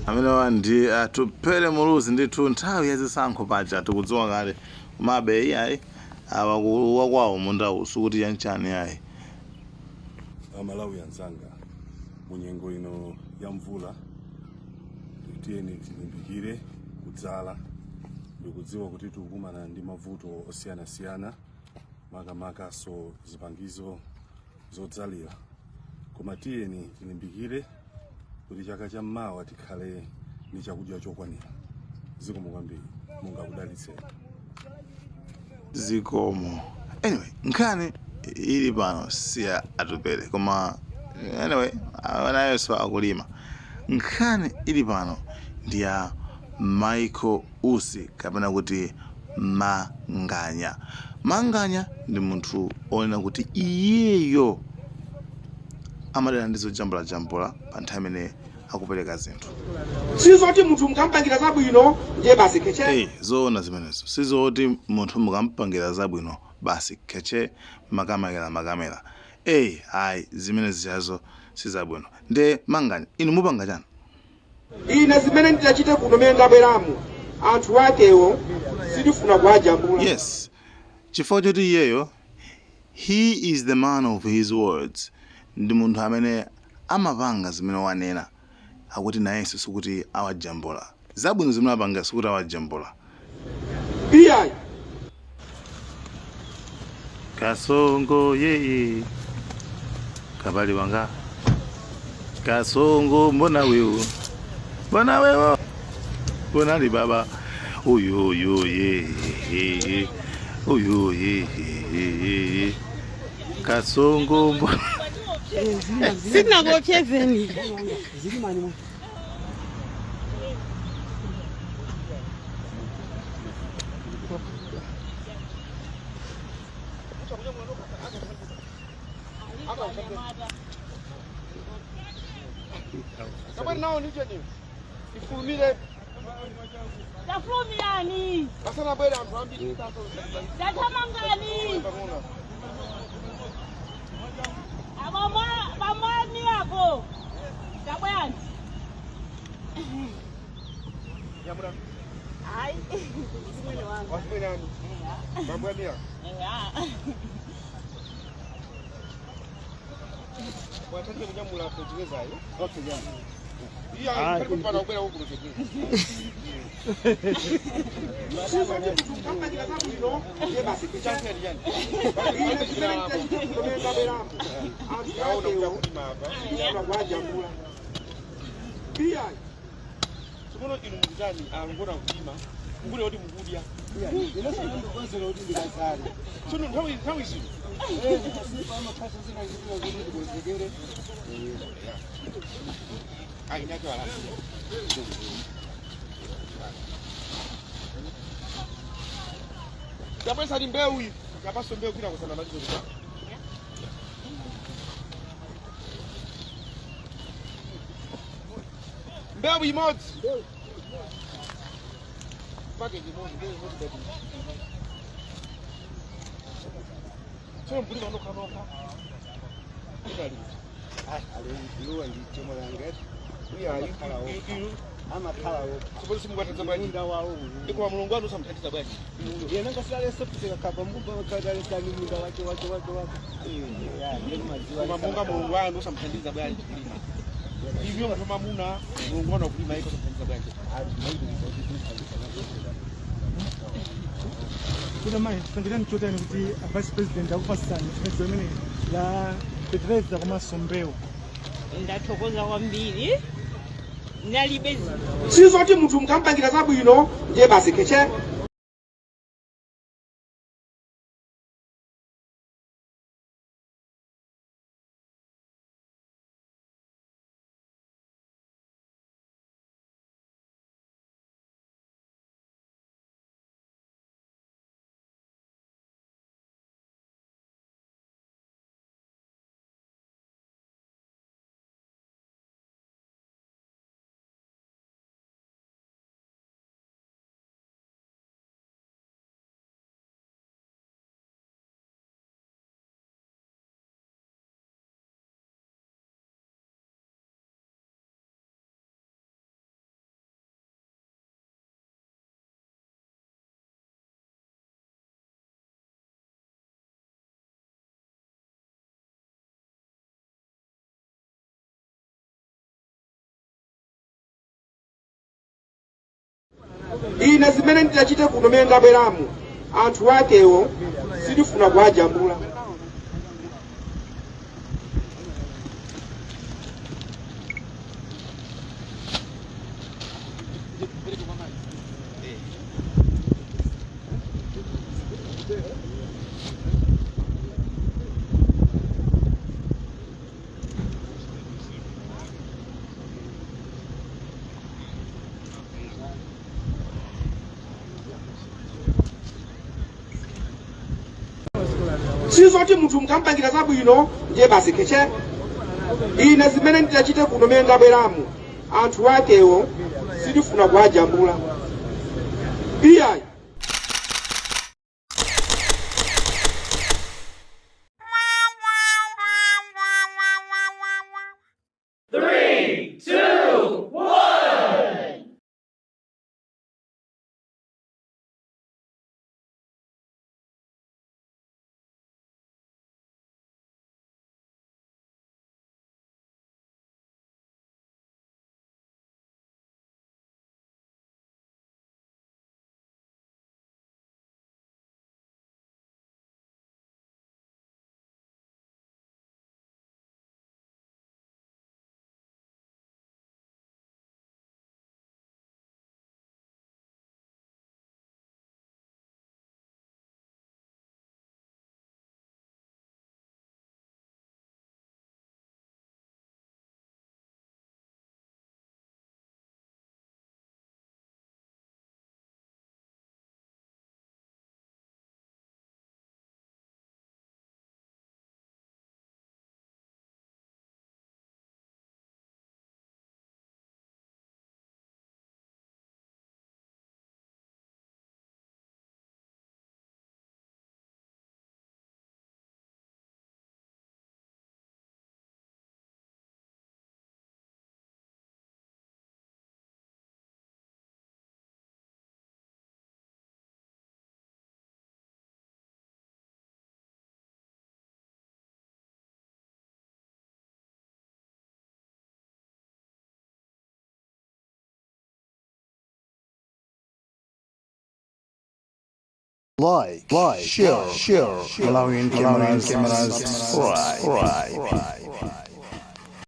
amene ndi atupere muluzi ndithu nthawi yazisankho paja tikudziwa kale komabe iyayi awakuwa kwawo mundawu sukuti yanchani yayi. Amalawi anzanga munyengo ino ya mvula tiyeni tilimbikire kudzala ndikudziwa kuti tikukumana ndi mavuto osiyanasiyana makamakaso zipangizo zodzalira koma tiyeni tilimbikire kuti chaka cha mmawa tikhale ni chakudya chokwanira. Zikomo kwambiri, mungakudalitseni. Zikomo. Anyway, nkhani ili pano siya atupere koma anyway anayeso akulima. Nkhani ili pano ndi ya Michael Usi kapena kuti Manganya. Manganya ndi munthu onena kuti iyeyo amadera ndizo jambula pa nthawi imene akupereka zinthu. Sizoti munthu mukampangira zabwino ndiye basi keche. Zoona zimenezo. Sizoti munthu mukampangira zabwino basi keche makamera. Ayi zimenezi zazo sizabwino. Nde Manganya inu mupanga chani? Ine zimene nditachite kuno mene ndabweramu anthu akewo sidifuna kuwajambula. Yes. Chifukwa choti iyeyo he is the man of his words. Ndi munthu amene amapanga zimene wanena akuti nayenso sikuti awajambula. Zabwino zimene apanga sikuti awajambula. Biyayi. Kasongo yeye kabali wanga Kasongo mbona wewe mbona li baba uyo ye uyo ye Kasongo mbona sina go Kevin Kabari nao nije ni. Ifulumire. Tafulumirani. Basana bwera anthu ambiri tato. Tatamangani. Bamani yako. Tabwani. Yamura. Ai. Simweni wangu. Wasimweni nani? Bamwani ya. Wataki kunyamula kujiweza hiyo. Okay jana. Iya karibu pana ubera huko kujiweza. Simono inu mudani angona kulima. Ngule oti mukudia. Ino sio ndo kwanza oti ndikazali. Sono nthawi zino. Ndikasipa amaphaso zina zikuwa kuti ndikuzekere. Ai nyake wala. Kapesa ni mbeu hii. Kapaso mbeu kila kusana malizo kwa. Mbeu imoti. Package imoti, mbeu imoti. Sio mbuli manoka noka. Ndali. Luwa ndichemo langeti. Iya Ama kalawo. Siboli simugwateza bwanyi. Munda wawo. Iko wa mulungu anu samtatiza bwanyi. Yena ngasale septe kapa mumba wakadale sani munda wake. Ya, yenu maziwa. Kama munga mulungu anu samtatiza bwanyi. Hivyo kama muna mulungu anu kulima iko samtatiza bwanyi. Kuna mai tangirani chote ni kuti vice president akupasana chifezo mene ya Petreza kama sombeo. Ndathokoza kwambiri. Nalibezi. Sizoti munthu mukampangira zabwino ndiye basi keche. ine zimene ndidachite kuno mene ndabweramu anthu akewo sindifuna kuwajambula. Sizoti munthu mukampangira zabwino ndiye basi keche. Ine zimene ndidachite kuno mene ndabweramu anthu akewo sindifuna kuwajambula. Iyayi. Like, share, Malawian cameras, subscribe.